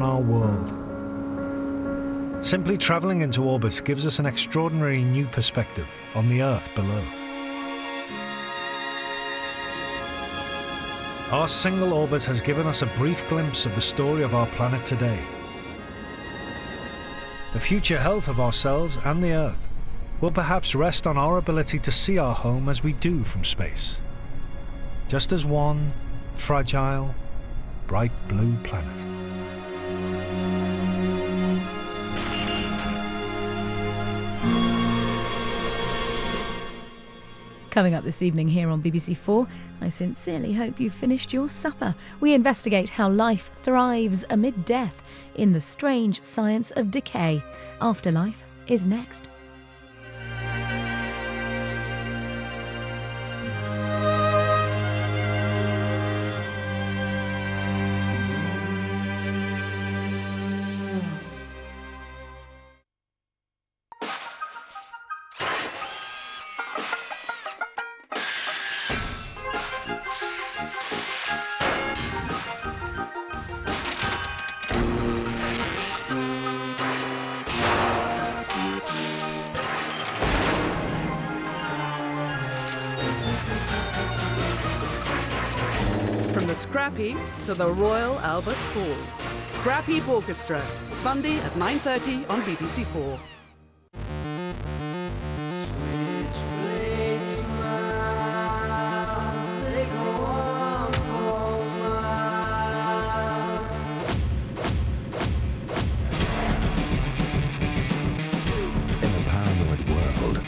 our world. Simply travelling into orbit gives us an extraordinary new perspective on the Earth below. Our single orbit has given us a brief glimpse of the story of our planet today. The future health of ourselves and the Earth will perhaps rest on our ability to see our home as we do from space, just as one fragile, bright blue planet. Coming up this evening here on BBC 4, I sincerely hope you've finished your supper. We investigate how life thrives amid death in the strange science of decay. Afterlife is next. From the Scrap Heap to the Royal Albert Hall. Scrap Heap Orchestra, Sunday at 9:30 on BBC 4. In the paranoid world,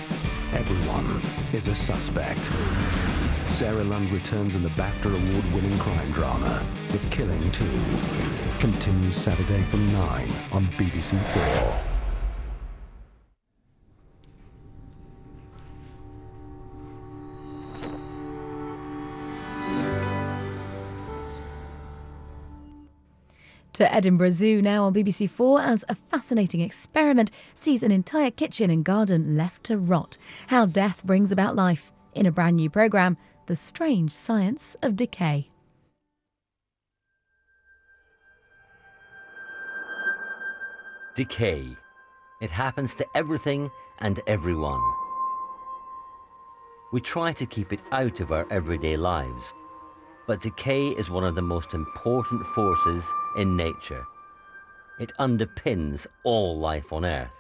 everyone is a suspect. Sarah Lund returns in the BAFTA award-winning crime drama, The Killing 2. Continues Saturday from 9 on BBC 4. To Edinburgh Zoo now on BBC 4 as a fascinating experiment sees an entire kitchen and garden left to rot. How death brings about life in a brand new programme, The Strange Science of Decay. Decay. It happens to everything and everyone. We try to keep it out of our everyday lives, but decay is one of the most important forces in nature. It underpins all life on Earth.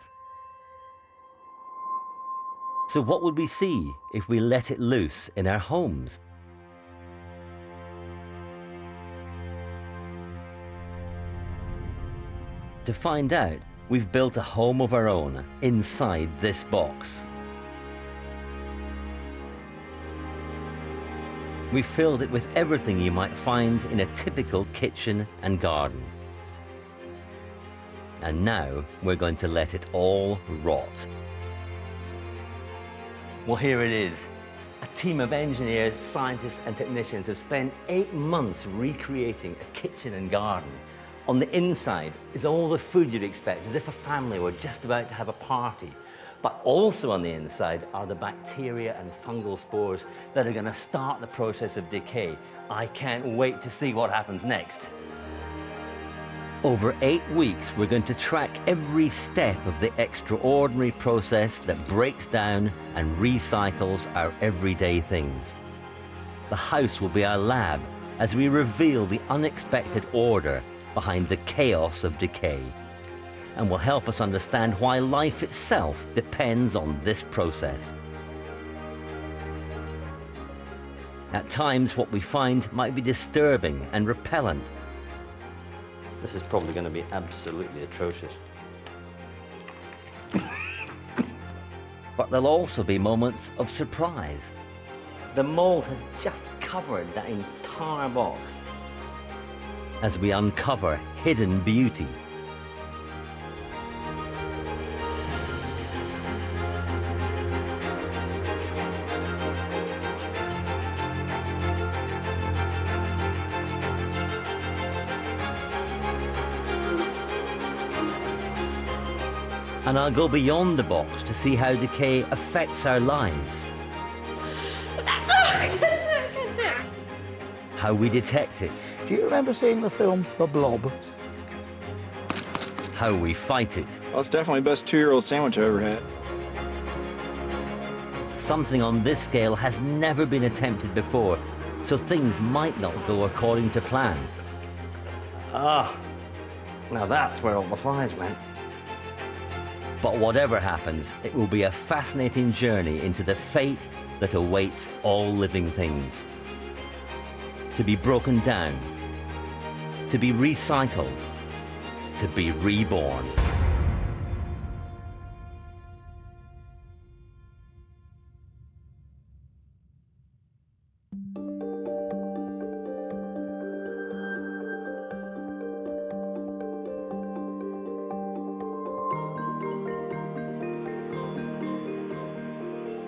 So what would we see if we let it loose in our homes? To find out, we've built a home of our own inside this box. We've filled it with everything you might find in a typical kitchen and garden. And now we're going to let it all rot. Well, here it is. A team of engineers, scientists and technicians have spent 8 months recreating a kitchen and garden. On the inside is all the food you'd expect, as if a family were just about to have a party. But also on the inside are the bacteria and fungal spores that are going to start the process of decay. I can't wait to see what happens next. Over 8 weeks, we're going to track every step of the extraordinary process that breaks down and recycles our everyday things. The house will be our lab as we reveal the unexpected order behind the chaos of decay, and will help us understand why life itself depends on this process. At times, what we find might be disturbing and repellent. This is probably going to be absolutely atrocious. But there'll also be moments of surprise. The mold has just covered that entire box as we uncover hidden beauty. And I'll go beyond the box to see how decay affects our lives. How we detect it. Do you remember seeing the film The Blob? how we fight it. Well, it's definitely the best 2-year-old sandwich I ever had. Something on this scale has never been attempted before, so things might not go according to plan. Ah, now that's where all the flies went. But whatever happens, it will be a fascinating journey into the fate that awaits all living things. To be broken down, to be recycled, to be reborn.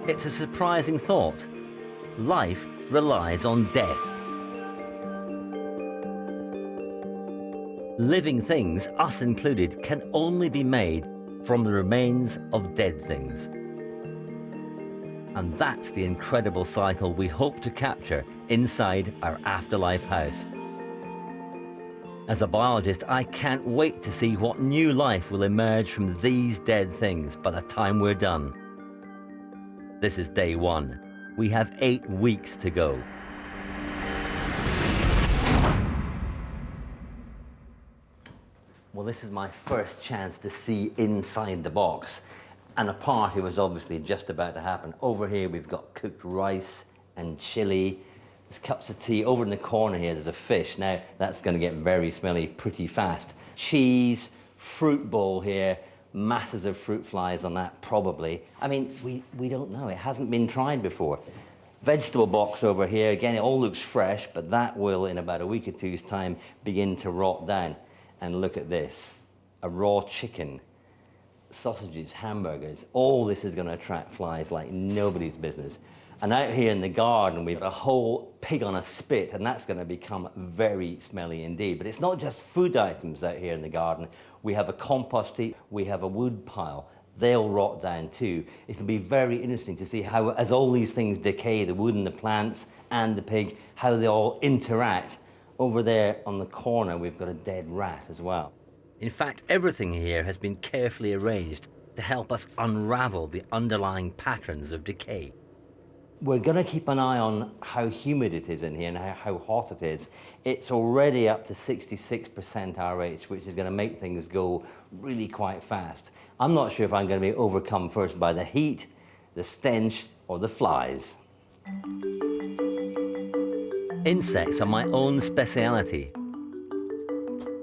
It's a surprising thought. Life relies on death. Living things, us included, can only be made from the remains of dead things. And that's the incredible cycle we hope to capture inside our afterlife house. As a biologist, I can't wait to see what new life will emerge from these dead things by the time we're done. This is day 1. We have 8 weeks to go. Well, this is my first chance to see inside the box. And a party was obviously just about to happen. Over here, we've got cooked rice and chili. There's cups of tea. Over in the corner here, there's a fish. Now, that's going to get very smelly pretty fast. Cheese, fruit bowl here. Masses of fruit flies on that, probably. I mean, we don't know. It hasn't been tried before. Vegetable box over here. Again, it all looks fresh, but that will, in about a week or two's time, begin to rot down. And look at this. A raw chicken, sausages, hamburgers. All this is going to attract flies like nobody's business. And out here in the garden, we've got a whole pig on a spit, and that's going to become very smelly indeed. But it's not just food items out here in the garden. We have a compost heap, we have a wood pile. They'll rot down too. It'll be very interesting to see how, as all these things decay, the wood and the plants and the pig, how they all interact. Over there on the corner, we've got a dead rat as well. In fact, everything here has been carefully arranged to help us unravel the underlying patterns of decay. We're going to keep an eye on how humid it is in here and how hot it is. It's already up to 66% RH, which is going to make things go really quite fast. I'm not sure if I'm going to be overcome first by the heat, the stench, or the flies. Insects are my own speciality.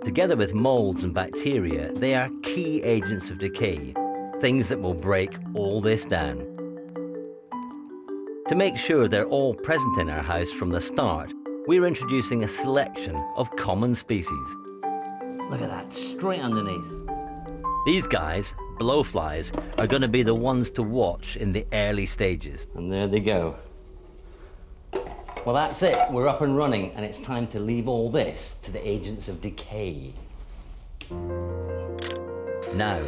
Together with molds and bacteria, they are key agents of decay, things that will break all this down. To make sure they're all present in our house from the start, we're introducing a selection of common species. Look at that, straight underneath. These guys, blowflies, are going to be the ones to watch in the early stages. And there they go. Well, that's it. We're up and running, and it's time to leave all this to the agents of decay. Now,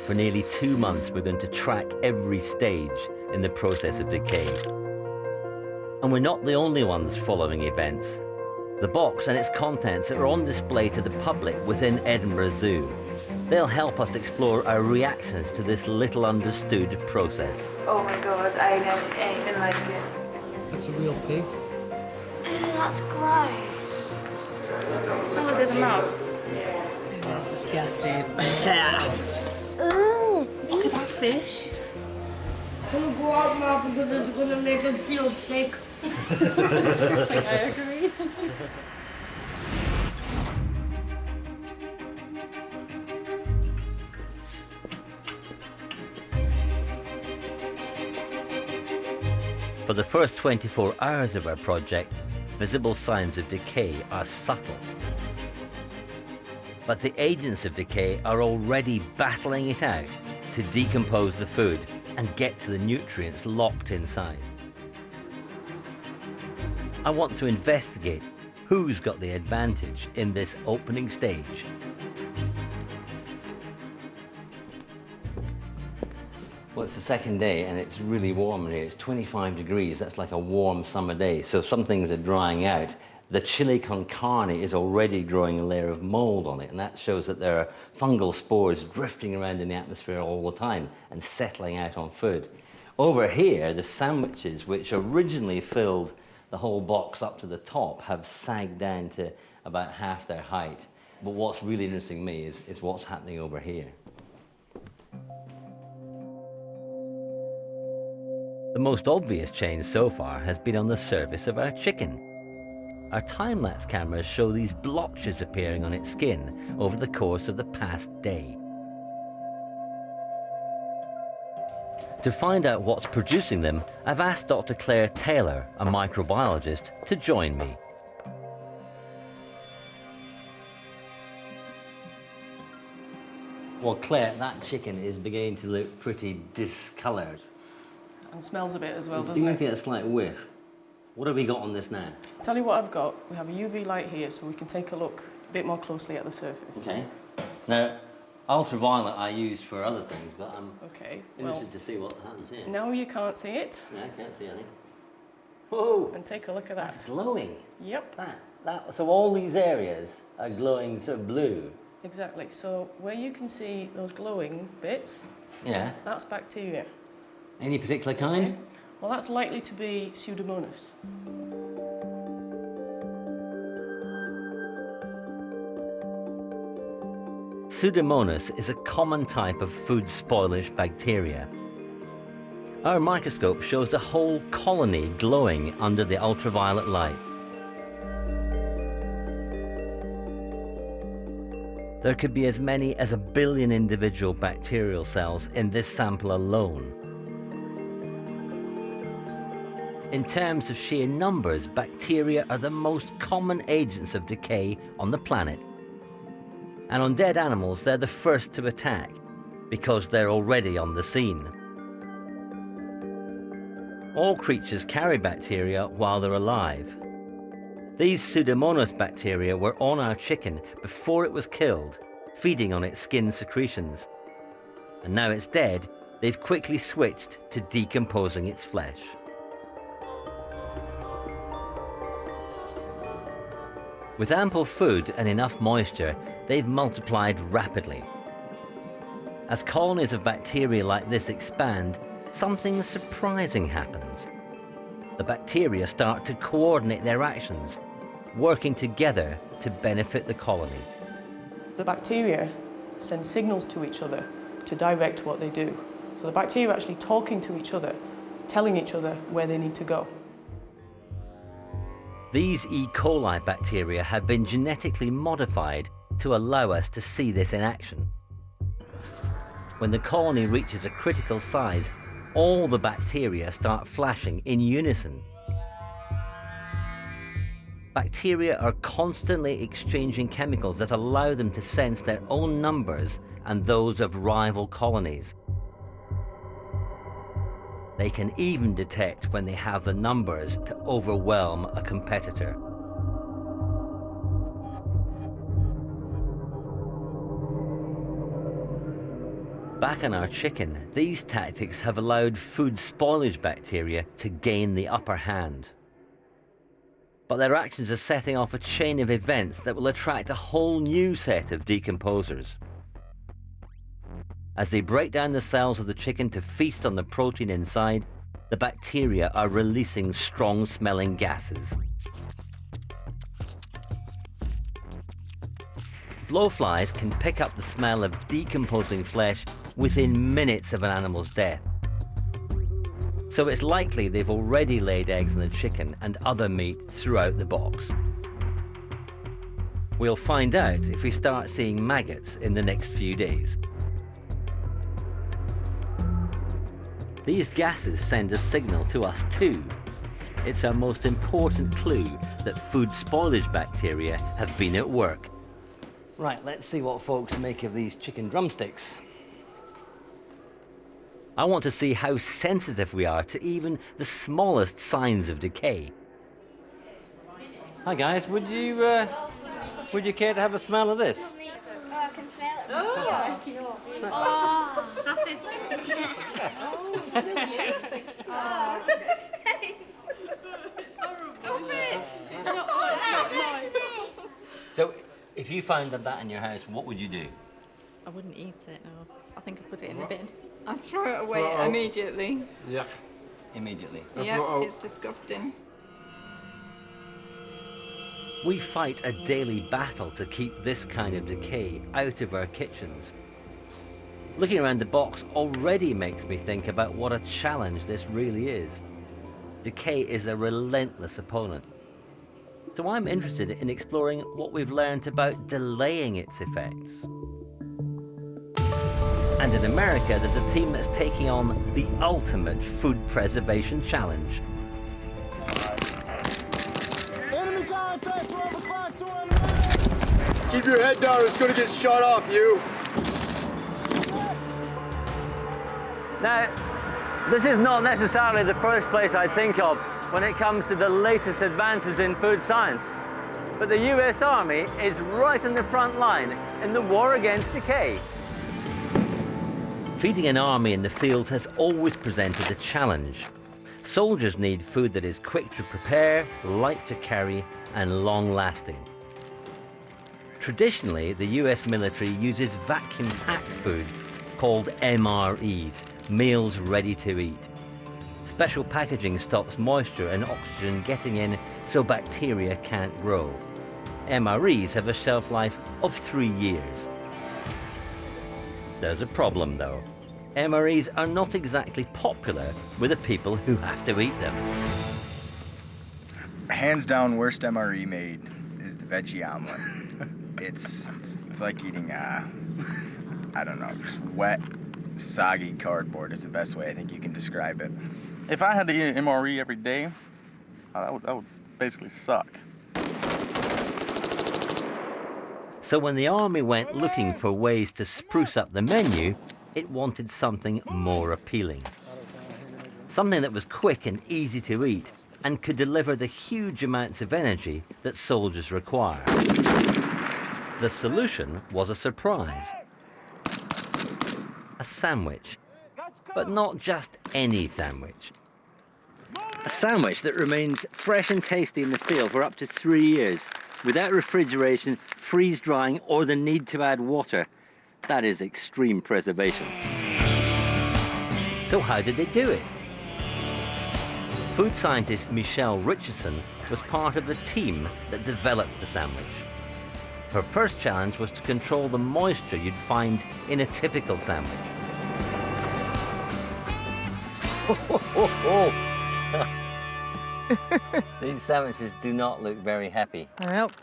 for nearly 2 months, we're going to track every stage in the process of decay. And we're not the only ones following events. The box and its contents are on display to the public within Edinburgh Zoo. They'll help us explore our reactions to this little understood process. Oh my god, I ain't never seen anything like it. That's a real pig. Ew, that's gross. Oh, there's a mouse. That's disgusting. Ooh. Look at that fish. Gonna go out now because it's gonna make us feel sick. I agree. For the first 24 hours of our project, visible signs of decay are subtle. But the agents of decay are already battling it out to decompose the food and get to the nutrients locked inside. I want to investigate who's got the advantage in this opening stage. Well, it's the second day and it's really warm in here. It's 25 degrees. That's like a warm summer day. So some things are drying out. the chili con carne is already growing a layer of mold on it, and that shows that there are fungal spores drifting around in the atmosphere all the time and settling out on food. Over here, the sandwiches, which originally filled the whole box up to the top, have sagged down to about half their height. But what's really interesting to me is what's happening over here. The most obvious change so far has been on the surface of our chicken. Our time-lapse cameras show these blotches appearing on its skin over the course of the past day. To find out what's producing them, I've asked Dr. Claire Taylor, a microbiologist, to join me. Well, Claire, that chicken is beginning to look pretty discoloured. And smells a bit as well, It's doesn't beginning it? to get a slight whiff. What have we got on this now? Tell you what I've got. We have a UV light here, so we can take a look a bit more closely at the surface. Okay. Now, ultraviolet I use for other things, but I'm interested to see what happens here. Now you can't see it. No, I can't see anything. Whoa! And take a look at that. That's glowing. Yep. So all these areas are glowing sort of blue. Exactly. So where you can see those glowing bits, Yeah. that's bacteria. Any particular kind? Okay. Well, that's likely to be Pseudomonas. Pseudomonas is a common type of food spoilage bacteria. Our microscope shows a whole colony glowing under the ultraviolet light. There could be as many as 1 billion individual bacterial cells in this sample alone. In terms of sheer numbers, bacteria are the most common agents of decay on the planet. And on dead animals, they're the first to attack because they're already on the scene. All creatures carry bacteria while they're alive. These Pseudomonas bacteria were on our chicken before it was killed, feeding on its skin secretions. And now it's dead, they've quickly switched to decomposing its flesh. With ample food and enough moisture, they've multiplied rapidly. As colonies of bacteria like this expand, something surprising happens. The bacteria start to coordinate their actions, working together to benefit the colony. The bacteria send signals to each other to direct what they do. So the bacteria are actually talking to each other, telling each other where they need to go. These E. coli bacteria have been genetically modified to allow us to see this in action. When the colony reaches a critical size, all the bacteria start flashing in unison. Bacteria are constantly exchanging chemicals that allow them to sense their own numbers and those of rival colonies. They can even detect when they have the numbers to overwhelm a competitor. Back on our chicken, these tactics have allowed food spoilage bacteria to gain the upper hand. But their actions are setting off a chain of events that will attract a whole new set of decomposers. As they break down the cells of the chicken to feast on the protein inside, the bacteria are releasing strong-smelling gases. Blowflies can pick up the smell of decomposing flesh within minutes of an animal's death. So it's likely they've already laid eggs in the chicken and other meat throughout the box. We'll find out if we start seeing maggots in the next few days. These gases send a signal to us too. It's our most important clue that food spoilage bacteria have been at work. Right, let's see what folks make of these chicken drumsticks. I want to see how sensitive we are to even the smallest signs of decay. Hi guys, would you care to have a smell of this? Oh, I can smell it. Stop it! If you found that in your house, what would you do? I wouldn't eat it, no. I think I'd put it in the bin. I'd throw it away immediately. Yeah. Immediately. Yeah, it's disgusting. We fight a daily battle to keep this kind of decay out of our kitchens. Looking around the box already makes me think about what a challenge this really is. Decay is a relentless opponent. So I'm interested in exploring what we've learned about delaying its effects. And in America, there's a team that's taking on the ultimate food preservation challenge. Enemy contact, Bravo 5-2. Keep your head down, it's gonna get shot off you. Now, this is not necessarily the first place I think of when it comes to the latest advances in food science. But the US Army is right in the front line in the war against decay. Feeding an army in the field has always presented a challenge. Soldiers need food that is quick to prepare, light to carry, and long-lasting. Traditionally, the US military uses vacuum-packed food called MREs, meals ready to eat. Special packaging stops moisture and oxygen getting in so bacteria can't grow. MREs have a shelf life of 3 years. There's a problem though. MREs are not exactly popular with the people who have to eat them. Hands down, worst MRE made is the veggie omelet. It's like eating, I don't know, just wet, soggy cardboard is the best way I think you can describe it. If I had to eat an MRE every day, that would basically suck. So when the army went looking for ways to spruce up the menu, it wanted something more appealing. Something that was quick and easy to eat and could deliver the huge amounts of energy that soldiers require. The solution was a surprise. A sandwich. But not just any sandwich. A sandwich that remains fresh and tasty in the field for up to 3 years, without refrigeration, freeze drying, or the need to add water. That is extreme preservation. So how did they do it? Food scientist Michelle Richardson was part of the team that developed the sandwich. Her first challenge was to control the moisture you'd find in a typical sandwich. These sandwiches do not look very happy. Nope,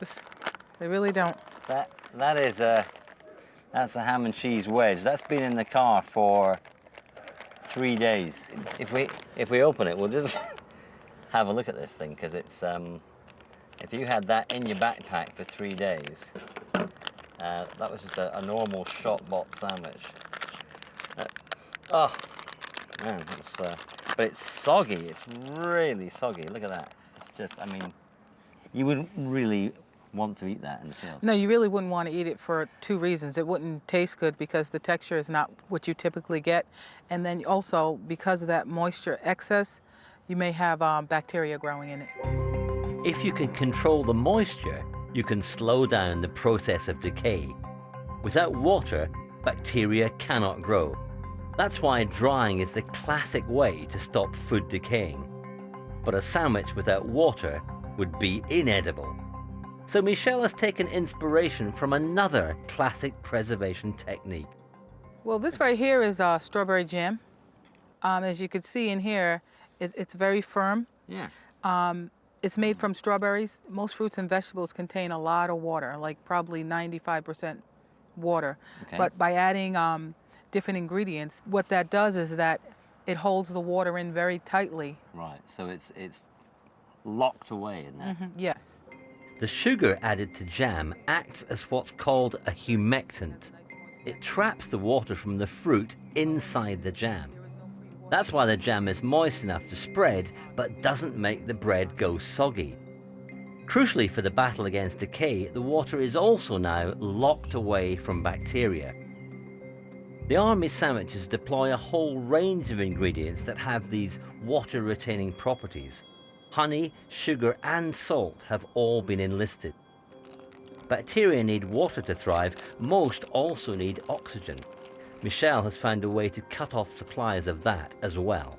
they really don't. That's a ham and cheese wedge. That's been in the car for 3 days. If we open it, we'll just have a look at this thing, because it's if you had that in your backpack for 3 days, that was just a normal shop-bought sandwich. Oh man, but it's soggy. It's really soggy. Look at that. It's just, I mean, you wouldn't really want to eat that in the field. No, you really wouldn't want to eat it for 2 reasons. It wouldn't taste good because the texture is not what you typically get. And then also, because of that moisture excess, you may have bacteria growing in it. If you can control the moisture, you can slow down the process of decay. Without water, bacteria cannot grow. That's why drying is the classic way to stop food decaying. But a sandwich without water would be inedible. So Michelle has taken inspiration from another classic preservation technique. Well, this right here is strawberry jam. As you can see in here, it's very firm. Yeah. It's made from strawberries. Most fruits and vegetables contain a lot of water, like probably 95% water. Okay. But by adding different ingredients, what that does is that it holds the water in very tightly. Right, so it's locked away in there. Mm-hmm. Yes. The sugar added to jam acts as what's called a humectant. It traps the water from the fruit inside the jam. That's why the jam is moist enough to spread, but doesn't make the bread go soggy. Crucially for the battle against decay, the water is also now locked away from bacteria. The army sandwiches deploy a whole range of ingredients that have these water-retaining properties. Honey, sugar, and salt have all been enlisted. bacteria need water to thrive, most also need oxygen. Michelle has found a way to cut off supplies of that as well.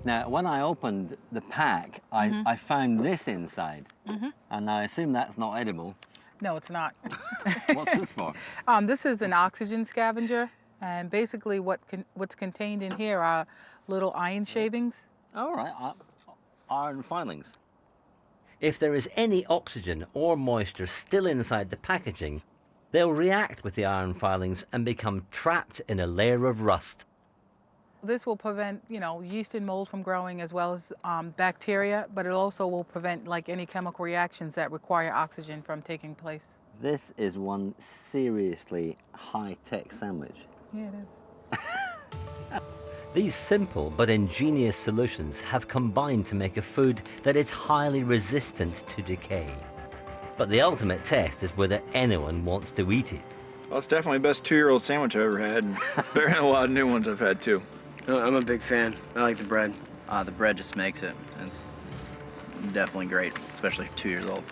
Now, when I opened the pack, I found this inside, and I assume that's not edible. No, it's not. What's this for? This is an oxygen scavenger, and basically what's contained in here are little iron shavings. All right, iron filings. If there is any oxygen or moisture still inside the packaging, they'll react with the iron filings and become trapped in a layer of rust. This will prevent, yeast and mold from growing, as well as bacteria, but it also will prevent any chemical reactions that require oxygen from taking place. This is one seriously high-tech sandwich. Yeah, it is. These simple but ingenious solutions have combined to make a food that is highly resistant to decay. But the ultimate test is whether anyone wants to eat it. Well, it's definitely the best 2-year-old sandwich I've ever had. And there are a lot of new ones I've had, too. I'm a big fan. I like the bread. The bread just makes it. It's definitely great, especially 2 years old.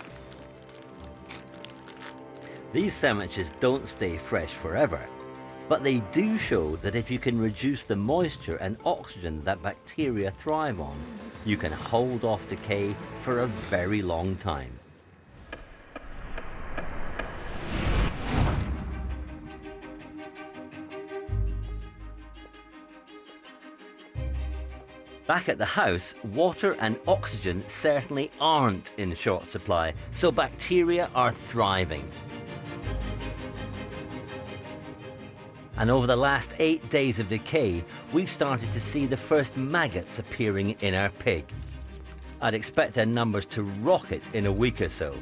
These sandwiches don't stay fresh forever, but they do show that if you can reduce the moisture and oxygen that bacteria thrive on, you can hold off decay for a very long time. Back at the house, water and oxygen certainly aren't in short supply, so bacteria are thriving. And over the last 8 days of decay, we've started to see the first maggots appearing in our pig. I'd expect their numbers to rocket in a week or so.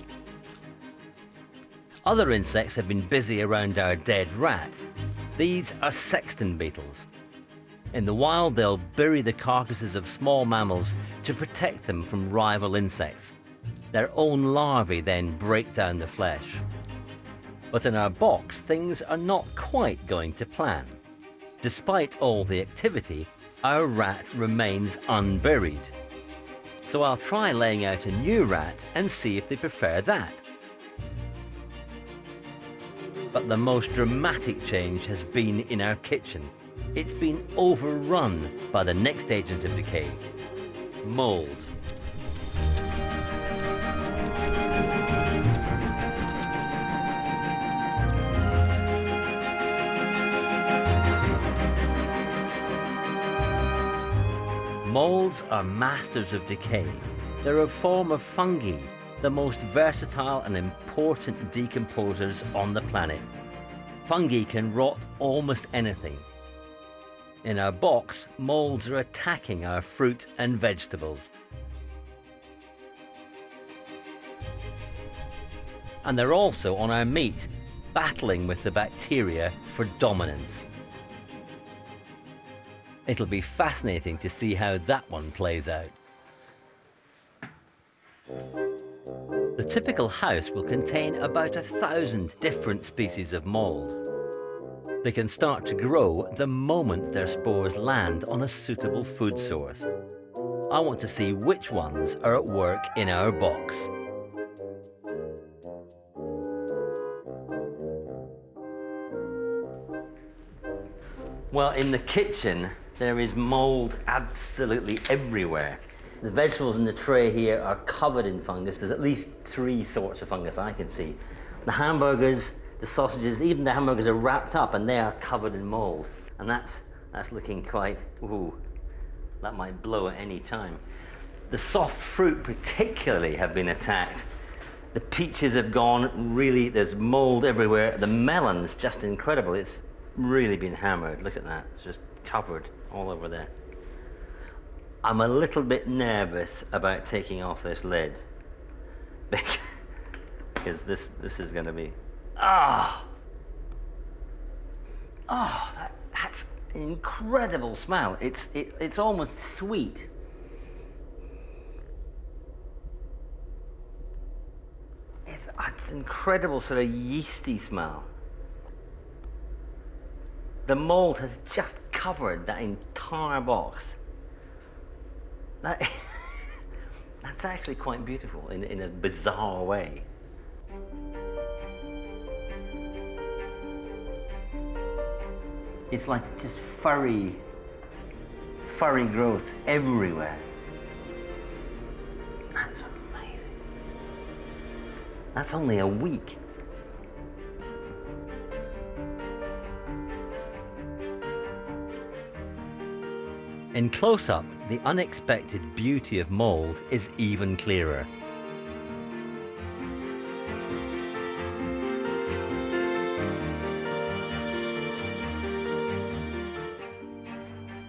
Other insects have been busy around our dead rat. These are sexton beetles. In the wild, they'll bury the carcasses of small mammals to protect them from rival insects. Their own larvae then break down the flesh. But in our box, things are not quite going to plan. Despite all the activity, our rat remains unburied. So I'll try laying out a new rat and see if they prefer that. But the most dramatic change has been in our kitchen. It's been overrun by the next agent of decay, mold. Molds are masters of decay. They're a form of fungi, the most versatile and important decomposers on the planet. Fungi can rot almost anything. In our box, molds are attacking our fruit and vegetables. And they're also on our meat, battling with the bacteria for dominance. It'll be fascinating to see how that one plays out. The typical house will contain about 1,000 different species of mold. They can start to grow the moment their spores land on a suitable food source. I want to see which ones are at work in our box. Well, in the kitchen, there is mold absolutely everywhere. The vegetables in the tray here are covered in fungus. There's at least 3 sorts of fungus I can see. The hamburgers, the sausages, even the hamburgers are wrapped up and they are covered in mold. And that's looking quite, ooh, that might blow at any time. The soft fruit particularly have been attacked. The peaches have gone, really, there's mold everywhere. The melons, just incredible. It's really been hammered. Look at that, it's just covered all over there. I'm a little bit nervous about taking off this lid because this is going to be, that's an incredible smell. It's almost sweet. It's an incredible sort of yeasty smell. The mold has just covered that entire box. That's actually quite beautiful in a bizarre way. It's like just furry growths everywhere. That's amazing. That's only a week. In close-up, the unexpected beauty of mold is even clearer.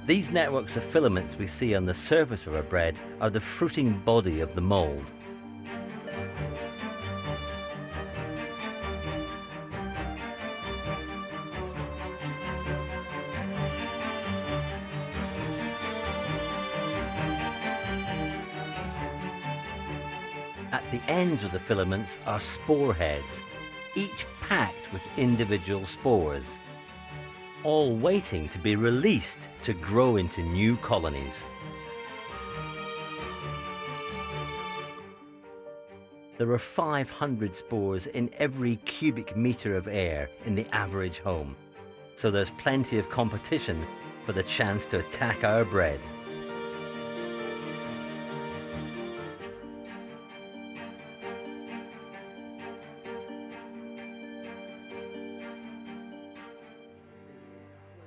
These networks of filaments we see on the surface of our bread are the fruiting body of the mold. At the ends of the filaments are spore heads, each packed with individual spores, all waiting to be released to grow into new colonies. There are 500 spores in every cubic meter of air in the average home, so there's plenty of competition for the chance to attack our bread.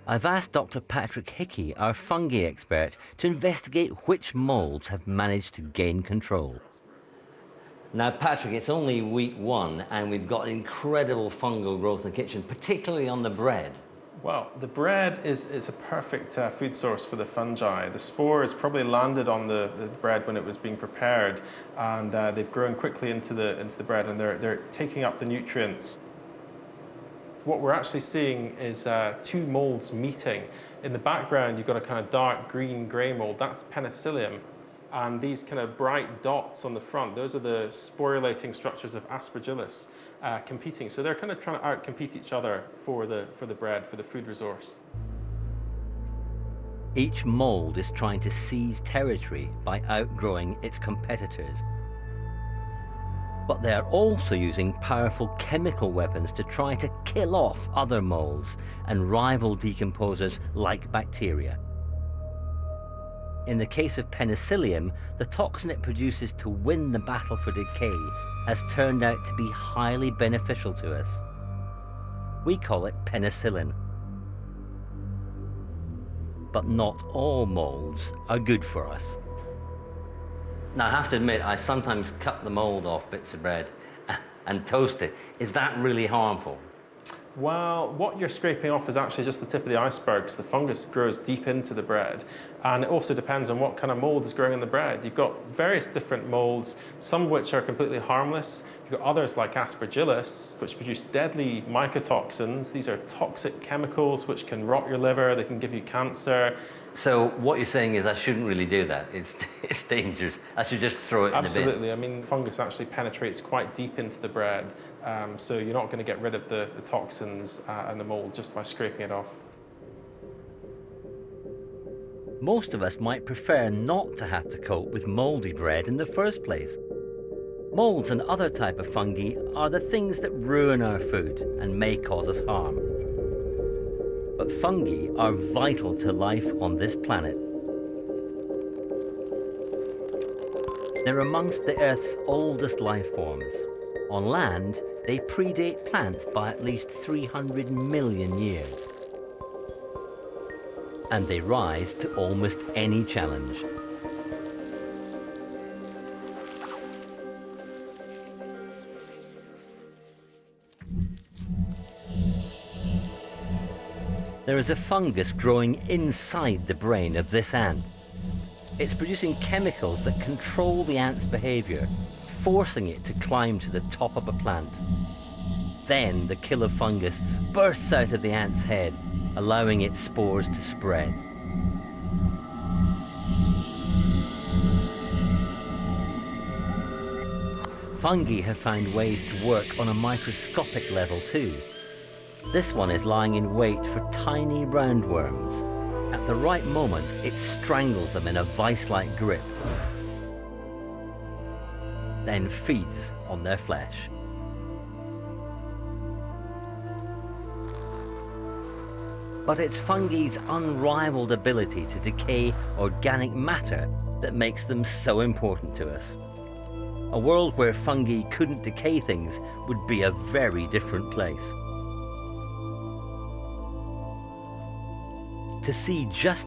I've asked Dr. Patrick Hickey, our fungi expert, to investigate which molds have managed to gain control. Now, Patrick, it's only week 1, and we've got incredible fungal growth in the kitchen, particularly on the bread. Well, the bread is a perfect food source for the fungi. The spores probably landed on the bread when it was being prepared, and they've grown quickly into the bread, and they're taking up the nutrients. What we're actually seeing is 2 molds meeting. In the background, you've got a kind of dark green-grey mold. That's Penicillium. And these kind of bright dots on the front, those are the sporulating structures of Aspergillus competing. So they're kind of trying to outcompete each other for the bread, for the food resource. Each mold is trying to seize territory by outgrowing its competitors. But they're also using powerful chemical weapons to try to kill off other molds and rival decomposers like bacteria. In the case of Penicillium, the toxin it produces to win the battle for decay has turned out to be highly beneficial to us. We call it penicillin. But not all molds are good for us. Now, I have to admit, I sometimes cut the mold off bits of bread and toast it. Is that really harmful? Well, what you're scraping off is actually just the tip of the iceberg, because the fungus grows deep into the bread. And it also depends on what kind of mold is growing in the bread. You've got various different molds, some of which are completely harmless. You've got others like Aspergillus, which produce deadly mycotoxins. These are toxic chemicals which can rot your liver, they can give you cancer. So what you're saying is I shouldn't really do that. It's dangerous. I should just throw it in the bin. Absolutely. I mean, fungus actually penetrates quite deep into the bread, so you're not going to get rid of the toxins and the mold just by scraping it off. Most of us might prefer not to have to cope with moldy bread in the first place. Molds and other type of fungi are the things that ruin our food and may cause us harm. But fungi are vital to life on this planet. They're amongst the Earth's oldest life forms. On land, they predate plants by at least 300 million years. And they rise to almost any challenge. There is a fungus growing inside the brain of this ant. It's producing chemicals that control the ant's behavior, forcing it to climb to the top of a plant. Then the killer fungus bursts out of the ant's head, allowing its spores to spread. Fungi have found ways to work on a microscopic level too. This one is lying in wait for tiny roundworms. At the right moment, it strangles them in a vice-like grip, then feeds on their flesh. But it's fungi's unrivaled ability to decay organic matter that makes them so important to us. A world where fungi couldn't decay things would be a very different place. To see just